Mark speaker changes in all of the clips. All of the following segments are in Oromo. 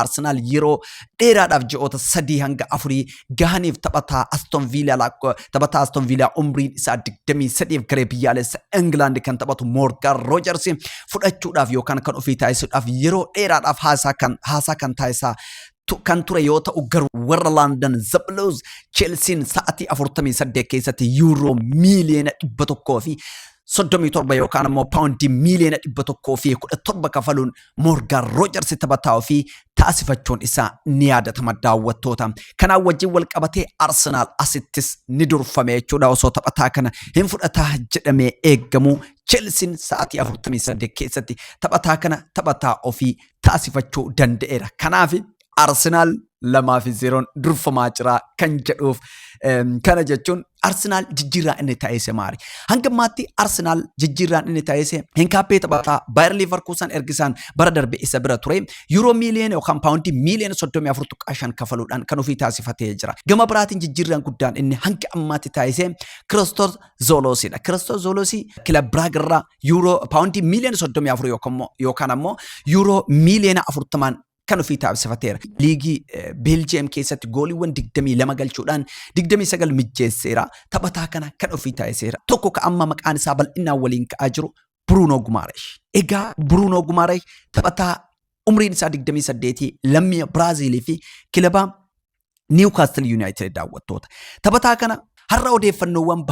Speaker 1: Arsenal yeroo dheeraadhaaf ji'oota 3 hanga 4 gahaniif taphataa Aston Villa umriin isaa 23 garee biyyaalessa England kan taphatu Morgan Rogers fudhachuudhaaf yookaan kan ofii taasisuudhaaf yeroo dheeraadhaaf haasaa kan taasisaa kan ture yoo ta'u garuu warra London The Blues Chelsea sa'atii 48 keessatti euro miliyoona 100 fi 37 yookaan immoo paawundii miliyoona 117 kafaluun Morgan Rogers taphataa fi taasifachuun isaa ni yaadatama daawwattoota. Kanaan wajjin wal qabatee Arsenal asittis ni durfame jechuudha osoo taphataa kana hin fudhataa jedhamee eeggamu. Chelsea sa'atii 48 keessatti taphataa kana taphataa ofii taasifachuu danda'eera. Kanaaf Arsenal 2-0 durfamaa jira kan jedhuuf kana jechuun Arsenal jijjiirraa inni taasise maali? Hanga ammaatti Arsenal jijjiirraan inni taasise Hinkaappee taphataa Bayer Leverkusen ergisaan bara darbe isa bira ture euro miliyoona yookaan paawundii miliyoona 34.5 kafaluudhaan kan ofii taasifatee jira. Gama biraatiin jijjiirraan guddaan inni hanga ammaatti taasise Christos Zolosiidha. Christos Zolosi kilab Braga irraa euro paawundii miliyoona 34 yookaan ammoo euro miliyoona 40 kan ofii taasifateera. Liigii Belgium keessatti gooliiwwan 22 galchuudhaan 29 mijjeesseera. Taphataa kana kan ofii taasiseera. Tokko ka amma maqaan isaa bal'inaan waliin ka'aa jiru Bruno Guimaraes. Egaa Bruno Guimaraes taphataa umriin isaa 28 lammii Biraazilii fi kilaba Newcastle United daawwattoota. Taphataa kana har'a odeeffannoowwan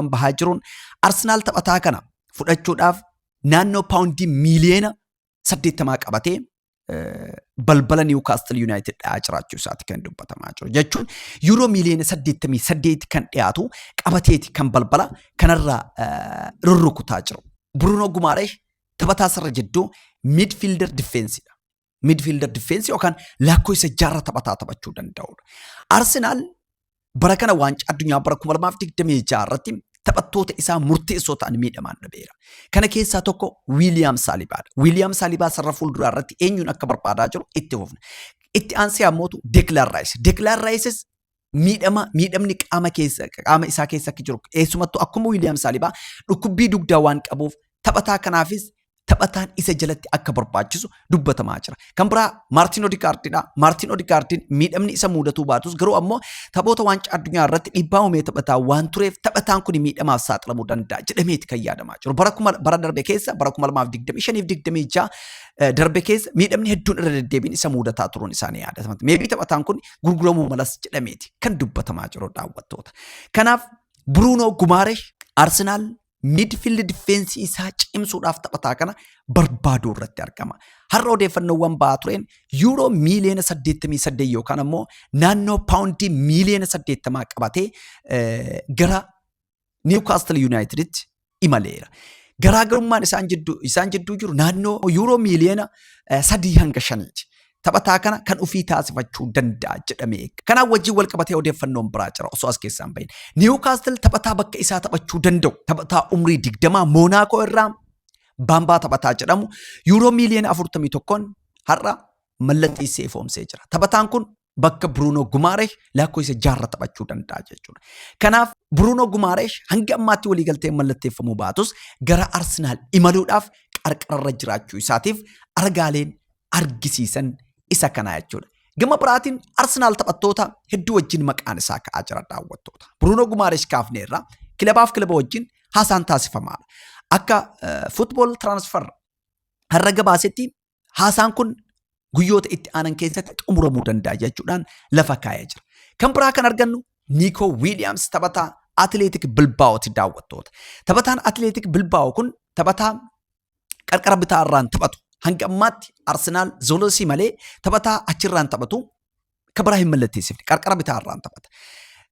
Speaker 1: bahaa jiruun Arsenal taphataa kana fudhachuudhaaf naannoo paawundii miliyoona 80 qabatee balbala Newcastle United dhaa jiraachuu isaati kan dubbatamaa jiru. Jechuun euro miliyoona 88 kan dhiyaatu qabateeti kan balbala kanarraa rurrukutaa jiru. Bruno Guimaraes taphataa sarara jidduu midfielder defensiidha. Midfielder defensi yookaan lakkoo isa jaarra taphataa taphachuu danda'udha. Arsenal bara kana waancaa addunyaa bara 2026 irratti taphattoota isaa murteessoo ta'an miidhamaan dhabeera. Kana keessaa tokko William Salibaadha. William Salibaa sarara fuulduraa irratti eenyuun akka barbaadaa jiru itti fufna. Itti aansee ammootu Declan Rice. Declan Rice miidhamni qaama isaa keessa akka jiru eessumattuu akkuma William Salibaa dhukkubbii dugdaa waan qabuuf taphataa kanaafis taphataan isa jalatti akka barbaachisu dubbatamaa jira. Kan biraa Martin Odegaardidha. Martin Odegaardin miidhamni isa mudatuu baatus garuu ammoo taphoota waancaa addunyaa irratti dhiibbaa uumee taphataa waan tureef taphataan kun miidhamaaf saaxilamuu danda'a jedhameeti kan yaadamaa jiru. Bara darbe keessa bara 2025 darbe keessa miidhamni hedduun irra deddeebiin isa mudataa turuun isaanii yaadatama. Meebii taphataan kun gurguramuu malas jedhameeti kan dubbatamaa jiru daawwattoota. Kanaaf Bruno Guimaraes Arsenal midfield defense isaa cimsuudhaaf taphataa kana barbaaduu irratti argama. Har'a odeeffannoowwan ba'aa tureen euro miliyoona 88 yookaan ammoo naannoo paawundii miliyoona 80 qabatee gara Newcastle Uniteditti imaleera. Garaagarummaan isaan jidduu jiru naannoo euro miliyoona 3 hanga 5. Taphataa kana kan ofii taasifachuu danda'a jedhamee. Kanaan wajjin wal qabatee odeeffannoon biraa jira osoo as keessaan bahin. Newcastle taphataa bakka isaa taphachuu danda'u. Taphataa umrii 20 Monaco irraa Bambaa taphataa jedhamu euro miliyoona 41 har'a mallatteessee foomsee jira. Taphataan kun bakka Bruno Guimaraes lakkoo isa jaarra taphachuu danda'a jechuudha. Kanaaf Bruno Guimaraes hanga ammaatti waliigaltee mallatteeffamuu baatus gara Arsenal imaluudhaaf qarqararra jiraachuu isaatiif argaaleen argisiisan isa kana jechuudha. Gama biraatiin Arsenal taphattoota hedduu wajjin maqaan isaa ka'aa jira daawwattoota. Bruno Guimaraes kaafneerra kilabaaf kilaba wajjin haasaan taasifamaadha. Akka football transfer har'a gabaasetti haasaan kun guyyoota itti aanan keessatti xumuramuu danda'a jechuudhaan lafa kaa'ee jira. Kan biraa kan argannu Nico Williams taphataa Athletic Bilbao'ti daawwattoota. Taphataan Athletic Bilbao kun taphataa qarqara bitaa irraan taphatu. Hanga ammaatti Arsenal Zolosi malee taphataa achirraan taphatu kabaraa hin mallatteessifne qarqara bitaa irraan taphata.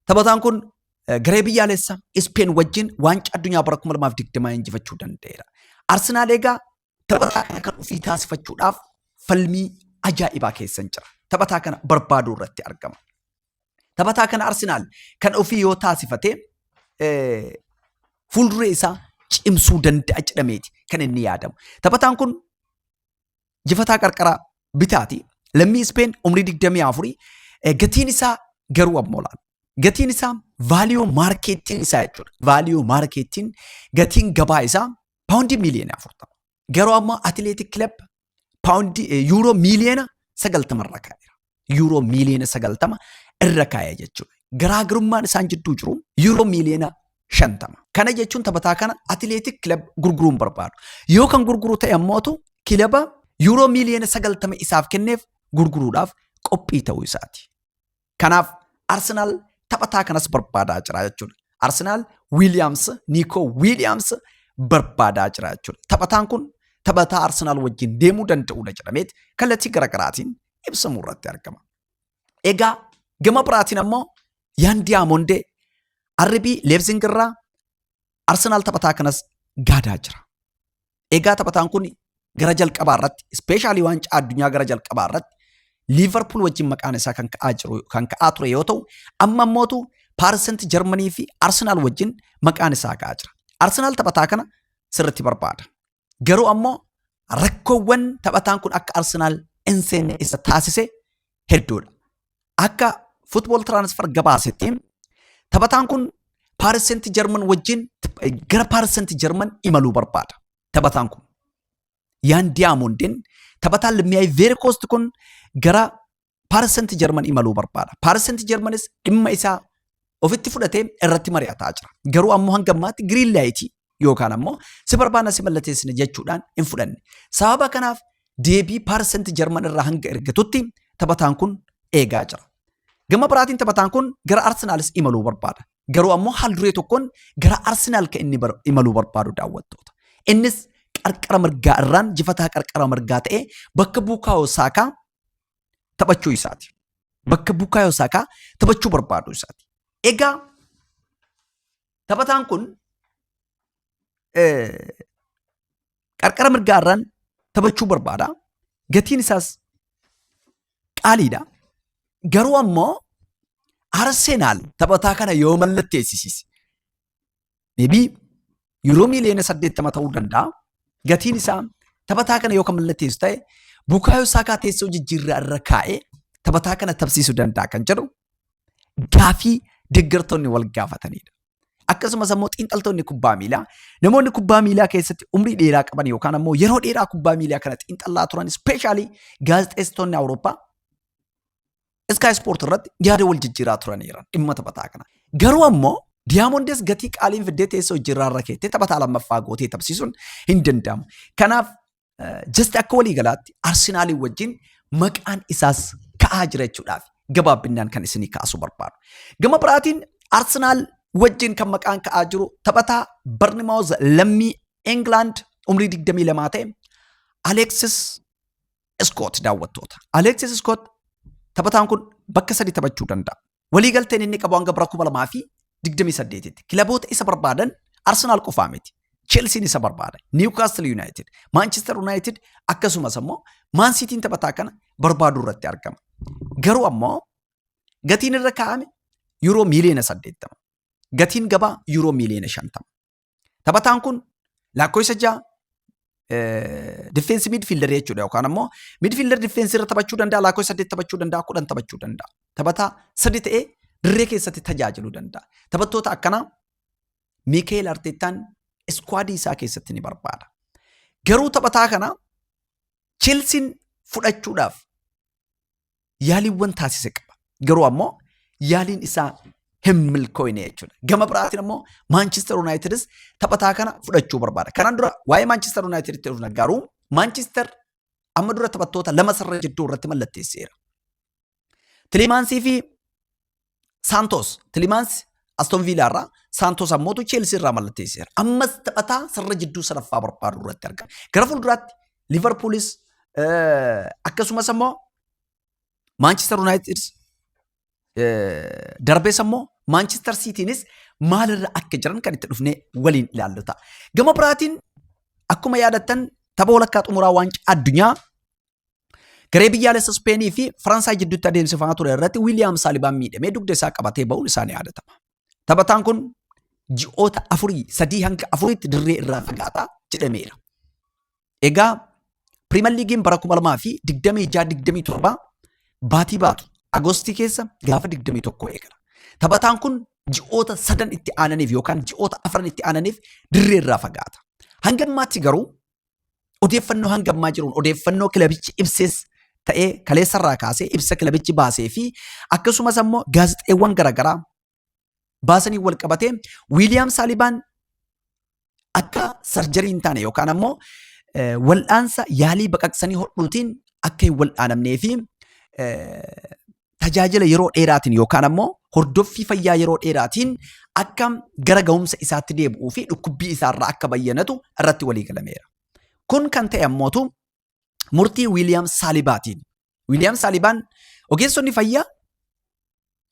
Speaker 1: Taphataan kun garee biyyaalessa Spain wajjin waancaa addunyaa bara 2020 injifachuu danda'eera. Arsenal egaa taphataa kana kan ofii taasifachuudhaaf falmii ajaa'ibaa keessan jira. Taphataa kana barbaaduu irratti argama. Taphataa kana Arsenal kan ofii yoo taasifate fuulduree isaa cimsuu danda'a jedhameeti kan inni yaadamu. Taphataan kun jifataa qarqara bitaati. Lammii Spain umrii 24 gatiin isaa garuu ammolaan. Gatiin isaa value marketing isaa jechuudha. Value marketing gatiin gabaa isaa paawundii miliyoona 40. Garuu ammoo Athletic Club paawundii yuuroo miiliyoona 90 irra kaa'eera. Yuuroo miiliyoona 90 irra kaa'ee jechuudha. Garaagarummaan isaan jidduu jiru yuuroo miiliyoona 50. Kana jechuun taphataa kana atileetik kilab gurguruun barbaadu. Yoo kan gurguru ta'e ammoo kilaba yuuroo miiliyoona 90 isaaf kenneef gurguruudhaaf qophii ta'uu isaati. Kanaaf Arsenaal taphataa kanas barbaadaa jira jechuudha. Arsenaal Nico Williams barbaadaa jira jechuudha. Taphataan kun taphataa Arsenaal wajjin deemuu danda'udha jedhameeti kallattii garaagaraatiin ibsamuu irratti argama. Egaa gama biraatiin ammoo Yaan Diyaamondee RB Leipzig irraa Arsenaal taphataa kanas gaadaa jira. Egaa taphataan kun gara jalqabaa irratti ispeeshaalii waancaa addunyaa gara jalqabaa irratti Liverpool wajjin maqaan isaa kan ka'aa ture yoo ta'u amma ammootu Paris Saint-Germain fi Arsenaal wajjin maqaan isaa ka'aa jira. Arsenaal taphataa kana sirriitti barbaada. Garuu ammoo rakkoowwan taphataan kun akka Arsenaal hin seenne isa taasise hedduudha. Akka Football Transfer gabaasetti taphataan kun Paris Saint-Germain wajjin gara Paris Saint-Germain imaluu barbaada. Taphataan kun Yaan Diyaamondeen taphataan lammii Ivory Coast kun gara Paris Saint-Germain imaluu barbaada. Paris Saint-Germainis dhimma isaa ofitti fudhatee irratti mari'ataa jira. Garuu ammoo hanga ammaatti Green Light yookaan ammoo si barbaadna si mallatteessine jechuudhaan hin fudhanne. Sababa kanaaf deebii Paris Saint-Germain irraa hanga ergatutti taphataan kun eegaa jira. Gama biraatiin taphataan kun gara Arsenaalis imaluu barbaada. Garuu ammoo haal duree tokkoon gara Arsenaal kan inni imaluu barbaadu daawwattoota. Innis qarqara mirgaa irraan jifataa qarqara mirgaa ta'ee bakka Bukaayoo Saakaa taphachuu isaati. Bakka Bukaayoo Saakaa taphachuu barbaadu isaati. Egaa taphataan kun qarqara mirgaa irraan taphachuu barbaada. Gatiin isaas qaaliidha. Garuu ammoo Arsenaal taphataa kana yoo mallatteessise maybe yuuroo miiliyoona 80 ta'uu danda'a. Gatiin isaa taphataa kana yoo kan mallatteessu ta'e Bukaayoo Saakaa teessoo jijjiirraa irra kaa'ee taphataa kana taphsiisuu danda'a kan jedhu gaafii deeggartoonni wal gaafatanidha. Akkasumas ammoo xiinxaltoonni kubbaa miilaa namoonni kubbaa miilaa keessatti umrii dheeraa qaban yookaan ammoo yeroo dheeraa kubbaa miilaa kana xiinxallaa turan ispeeshaalii gaazexeessitoonni Awurooppaa Sky Sport irratti yaada wal jijjiiraa turaniiru dhimma taphataa kana. Garuu ammoo Diyamondees gatii qaaliin fiddee teessoo jijjiirraa irra keettee taphataa lammaffaa gootee taphsiisuun hin danda'amu. Kanaaf just akka walii galaatti Arsenaalii wajjin maqaan isaas ka'aa jira jechuudhaaf gabaabbinaan kan isinii kaasuu barbaadu. Gama biraatiin Arsenaal wajjin kan maqaan ka'aa jiru taphataa Bournemouth lammii England umrii 22 ta'e Alexis Scott daawwattoota. Alexis Scott taphataan kun bakka 3 taphachuu danda'a. Waliigalteen inni qabu hanga bara 2028tti. Kilaboota isa barbaadan Arsenaal qofaa miti. Chelsea isa barbaada. Newcastle United, Manchester United akkasumas ammoo Man City taphataa kana barbaaduu irratti argama. Garuu ammoo gatiin irra kaa'ame yuuroo miiliyoona 80. Gatiin gabaa yuuroo miiliyoona 50. Taphataan kun lakkoofsa 6 defense midfielder jechuudha yookaan ammoo midfielder defense irra taphachuu danda'a, lakkoofsa 8 taphachuu danda'a, 10 taphachuu danda'a. Taphataa 3 ta'ee dirree keessatti tajaajiluu danda'a. Taphattoota akkanaa Mikel Arteetaan iskwaadii isaa keessatti ni barbaada. Garuu taphataa kana Chelsean fudhachuudhaaf yaaliiwwan taasise qaba. Garuu ammoo yaaliin isaa hin milkooyne jechuudha. Gama biraatiin ammoo Manchester Unitedis taphataa kana fudhachuu barbaada. Kanaan dura waa'ee Manchester United itti dhufna garuu Manchester amma dura taphattoota 2 sarara jidduu irratti mallatteesseera. Tielemans fi Santos. Tielemans Aston Villa irraa, Santos ammoo Chelsea irraa mallatteesseera. Ammas taphataa sarara jidduu sadaffaa barbaadu irratti argama. Gara fuulduraatti Liverpoolis akkasumas ammoo Manchester United darbees ammoo Manchester Citynis maalirra akka jiran kan itti dhufnee waliin ilaallu ta'a. Gama biraatiin akkuma yaadattan tapha walakkaa xumuraa waancaa addunyaa garee biyyaalessa Speenii fi Faransaay jidduutti adeemsifamaa ture irratti William Salibaan miidhamee dugda isaa qabatee ba'uun isaanii yaadatama. Taphataan kun ji'oota 3 hanga 4tti dirree irraa fagaataa jedhameera. Egaa Premier Leaguein bara 2026-27 baatii baatu Agostii keessa gaafa 21 eegala. Taphataan kun ji'oota 3 itti aananiif yookaan ji'oota 4 itti aananiif dirree irraa fagaata. Hanga ammaatti garuu odeeffannoo hanga ammaa jiruun odeeffannoo kilabichi ibses ta'ee kaleessarraa kaasee ibsa kilabichi baasee fi akkasumas ammoo gaazexeewwan garaagaraa baasanii wal qabatee Wiiliyaam Saalibaan akka sarjariin taane yookaan ammoo wal'aansa yaalii baqaqsanii hodhuutiin akka hin wal'aanamnee fi tajaajila yeroo dheeraatiin yookaan ammoo hordoffii fayyaa yeroo dheeraatiin akka gara ga'umsa isaatti deebi'uu fi dhukkubbii isaarraa akka bayyanatu irratti walii galameera. Kun kan ta'e ammootu murtii Wiiliyaam Saalibaatiin. Wiiliyaam Saalibaan ogeessonni fayyaa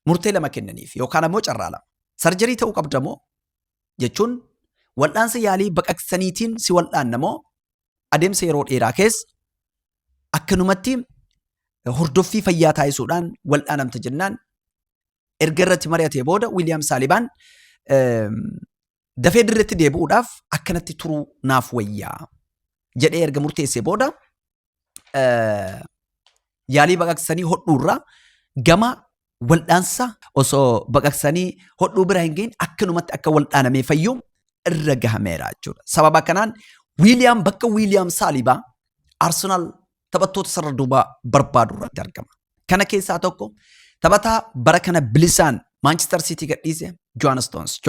Speaker 1: murtee lama kennaniif yookaan ammoo carraa lama. Sarjarii ta'uu qabdamoo jechuun wal'aansa yaalii baqaqsaniitiin si wal'aannamoo adeemsa yeroo dheeraa keessa akkanumatti hordoffii fayyaa taasisuudhaan wal'aanamta jennaan erga irratti mari'atee booda Wiiliyaam Saalibaan dafee dirreetti deebi'uudhaaf akkanatti turuu naaf wayyaa jedhee erga murteessee booda yaalii baqaqsanii hodhuurraa gama wal'aansa osoo baqaqsanii hodhuu bira hin gahin akkanumatti akka wal'aanamee fayyuu irra gahameera jechuudha. Sababa kanaan Wiiliyaam bakka Wiiliyaam Saalibaa Arsenaal taphattoota sarara duubaa barbaadu irratti argama. Kana keessaa tokko taphataa bara kana bilisaan Manchester City gadhiise John Stones.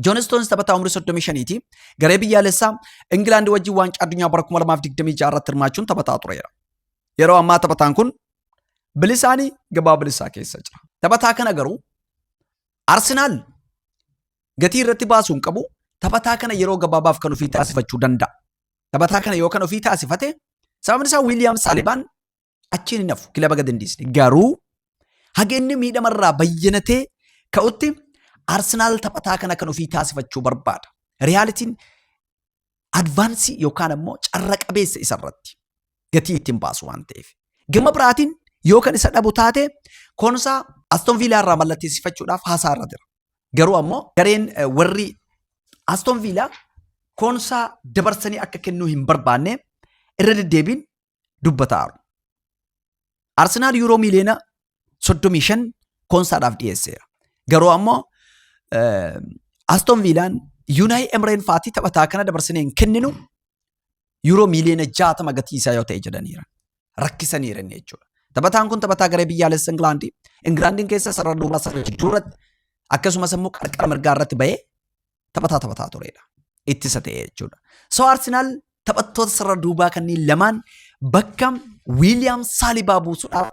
Speaker 1: John Stones taphataa umrii 35ti. Garee biyyaalessaa England wajjin waancaa addunyaa bara 2026 irratti hirmaachuun taphataa tureera. Yeroo ammaa taphataan kun bilisaanii gabaa bilisaa keessa jira. Taphataa kana garuu Arsenaal gatii irratti baasuun qabu taphataa kana yeroo gabaabaaf kan ofii taasifachuu danda'a. Taphataa kana yoo kan ofii taasifate sababni isaa Wiiliyaam Saalibaan achiin hin hafu kilaba gad hin dhiisne. Garuu haga inni miidhamarraa bayyanatee ka'utti Arsenaal taphataa kana kan ofii taasifachuu barbaada. Riyaalitiin advaansii yookaan ammoo carra qabeessa isarratti gatii ittiin baasu waan ta'eef. Gama biraatiin yoo kan isa dhabu taate koonsaa Aston Villa irraa mallatteessifachuudhaaf haasaa irra jira. Garuu ammoo gareen warri Aston Villa koonsaa dabarsanii akka kennuu hin barbaanne irra deddeebiin dubbataaru. Arsenaal yuuroo miliyoona 35 koonsaadhaaf dhiyeesseera. Garuu ammoo Aston Villaan Unai Emery faatii taphataa kana dabarsanii hin kenninu yuuroo miliyoona 60 gatii isaa yoo ta'e jedhaniira. Rakkisaniira inni jechuudha. Taphataan kun taphataa garee biyyaalessa Ingilaandii. Ingilaandiin keessa sarara duubaa sarara jidduurratti akkasumas immoo qarqara mirgaa irratti bahee taphataa turedha. Ittisa ta'e jechuudha. So Arsenaal taphattoota sarara duubaa kanneen lamaan bakka Wiiliyaam Saalibaa buusuudhaaf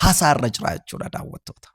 Speaker 1: haasaa irra jira jechuudha daawwattoota.